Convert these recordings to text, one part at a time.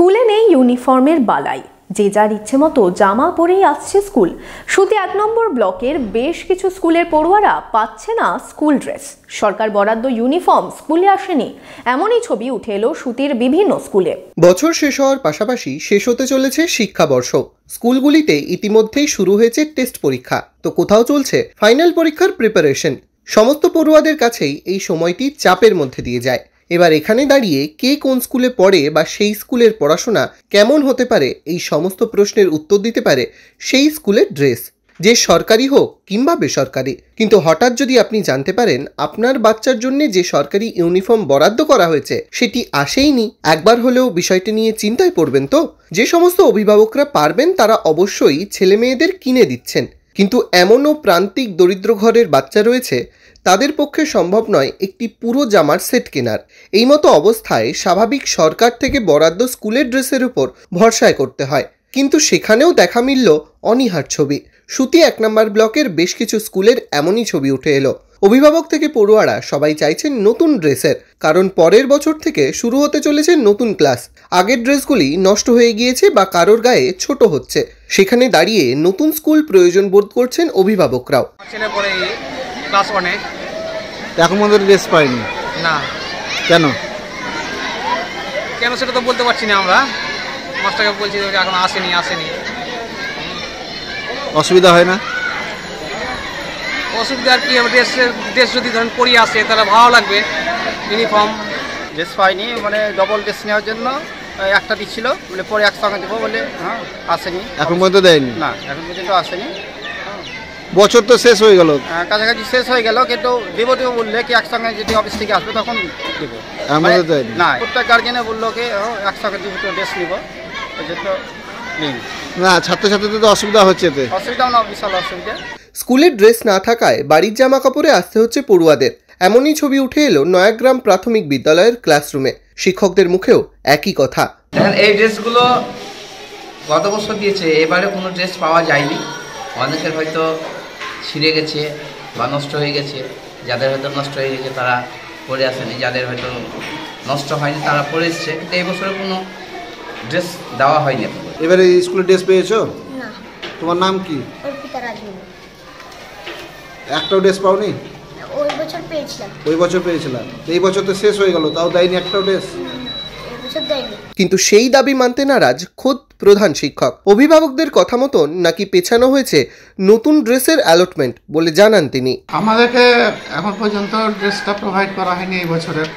স্কুলে নেই ইউনিফর্মের বালাই, যে যার ইচ্ছে মতো জামা পরেই আসছে স্কুল। সুতি ১ নম্বর ব্লকের বেশ কিছু স্কুলের পড়ুয়ারা পাচ্ছে না স্কুল ড্রেস। সরকার বরাদ্দ ইউনিফর্ম স্কুলে আসেনি, এমনই ছবি উঠে এলো সুতির বিভিন্ন স্কুলে। বছর শেষ হওয়ার পাশাপাশি শেষ হতে চলেছে শিক্ষাবর্ষ। স্কুলগুলিতে ইতিমধ্যেই শুরু হয়েছে টেস্ট পরীক্ষা, তো কোথাও চলছে ফাইনাল পরীক্ষার প্রিপারেশন। সমস্ত পড়ুয়াদের কাছেই এই সময়টি চাপের মধ্যে দিয়ে যায়। এবার এখানে দাঁড়িয়ে কে কোন স্কুলে পড়ে বা সেই স্কুলের পড়াশোনা কেমন হতে পারে, এই সমস্ত প্রশ্নের উত্তর দিতে পারে সেই স্কুলের ড্রেস, যে সরকারি হোক কিংবা বেসরকারি। কিন্তু হঠাৎ যদি আপনি জানতে পারেন আপনার বাচ্চার জন্য যে সরকারি ইউনিফর্ম বরাদ্দ করা হয়েছে সেটি আসেইনি, একবার হলেও বিষয়টি নিয়ে চিন্তায় পড়বেন। তো যে সমস্ত অভিভাবকরা পারবেন তারা অবশ্যই ছেলে মেয়েদের কিনে দিচ্ছেন, কিন্তু এমনও প্রান্তিক দরিদ্র ঘরের বাচ্চা রয়েছে তাদের পক্ষে সম্ভব নয় একটি পুরো জামার সেট কেনার। এই মতো অবস্থায় স্বাভাবিক সরকার থেকে বরাদ্দ স্কুলের ড্রেসের উপর ভরসায় করতে হয়, কিন্তু সেখানেও দেখা মিলল অনীহার ছবি। সুতি ১ নম্বর ব্লকের বেশ কিছু স্কুলের এমনই ছবি উঠে এলো। অভিভাবক থেকে পড়ুয়ারা সবাই চাইছেন নতুন ড্রেসের, কারণ পরের বছর থেকে শুরু হতে চলেছে নতুন ক্লাস। আগের ড্রেসগুলি নষ্ট হয়ে গিয়েছে বা কারোর গায়ে ছোট হচ্ছে, সেখানে দাঁড়িয়ে নতুন স্কুল প্রয়োজন বোধ করছেন অভিভাবকরাও। ক্লাস 1-এ এখন পর্যন্ত ড্রেস পাইনি না। কেন সেটা তো বলতে পারছি না। আমরা মাস্টারকে বলছি এখন আসেনি। অসুবিধা হয় না? অসুবিধা আর কি, ড্রেস যদি ধরেন পরিয়ে আসে তাহলে ভালো লাগবে। ইউনিফর্ম ড্রেস পাইনি, মানে ডবল ড্রেস নেওয়ার জন্য একটা দিচ্ছিল, বলে পরে একসঙ্গে দেবো বলে, হ্যাঁ আসেনি। এখন পর্যন্ত দেয়নি? না, এখন পর্যন্ত আসেনি। বছর তো শেষ হয়ে গেল, কাছাকাছি শেষ হয়ে গেল, কিন্তু দেবো বললে কি একসঙ্গে যদি অফিস থেকে আসবে তখন দেবো। না, প্রত্যেক গার্জেনে বললো কি একসঙ্গে দুটো ড্রেস নিব, ওই জন্য নেই। না, ছাত্রছাত্রীদের তো অসুবিধা হচ্ছে। অসুবিধাও না, বিশাল অসুবিধা। স্কুলের ড্রেস না থাকায় বাড়ির জামা কাপড়ে আসতে হচ্ছে পড়ুয়াদের। এমনই ছবি উঠে এলো নয়াগ্রাম প্রাথমিক বিদ্যালয়ের ক্লাসরুমে। শিক্ষকদের মুখেও একই কথা। এই ড্রেসগুলো গত বছর দিয়েছে, এবারে কোনো ড্রেস পাওয়া যায়নি। অনেকের হয়তো ছিঁড়ে গেছে বা নষ্ট হয়ে গেছে। যাদের হয়তো নষ্ট হয়ে গেছে তারা পরে আসেনি, যাদের হয়তো নষ্ট হয়নি তারা পরে এসছে, কিন্তু এই বছরে কোনো ড্রেস দেওয়া হয়নি। এবারে স্কুলে ড্রেস পেয়েছো? না। তোমার নাম কি? অর্পিতা রাজমণি। একটাও ড্রেস পাওনি? ওই বছর পেয়েছিলাম। ওই বছর পেয়েছিলাম, এই বছর তো শেষ হয়ে গেল, তাও দেয়নি একটাও ড্রেস? এই বছর দেয়নি। কিন্তু সেই দাবি মানতে নারাজ খোদ প্রধান শিক্ষক। অভিভাবকদের কথা মতন নাকি পেছানো হয়েছে নতুন ড্রেসের অ্যালটমেন্ট বলে জানান তিনি। আমাদেরকে এখন পর্যন্ত ড্রেসটা প্রোভাইড করা হয়নি। এই বছরের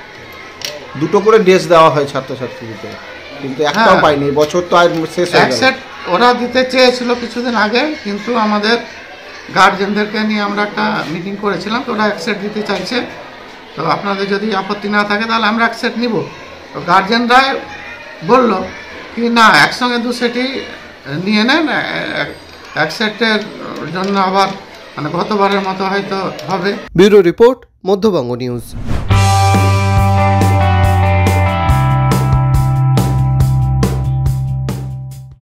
দুটো করে ড্রেস দেওয়া হয় ছাত্রছাত্রীদের, কিন্তু একটাও পাইনি। এই বছর তো আর শেষ হয়ে গেল। সেট ওরা দিতে চেয়েছিল কিছুদিন আগে, কিন্তু আমাদের গার্জেনদেরকে নিয়ে আমরা একটা মিটিং করেছিলাম, তো ওরা এক সেট দিতে চাইছে। তো আপনাদের যদি আপত্তি না থাকে তাহলে আমরা এক সেট নিব। তো গার্জেনরাই বললো কি না, একসঙ্গে 2 সেটই নিয়ে নেন, এক সেটের জন্য আবার মানে গতবারের মতো হয়তো হবে। Bureau report, Madhyabanga news.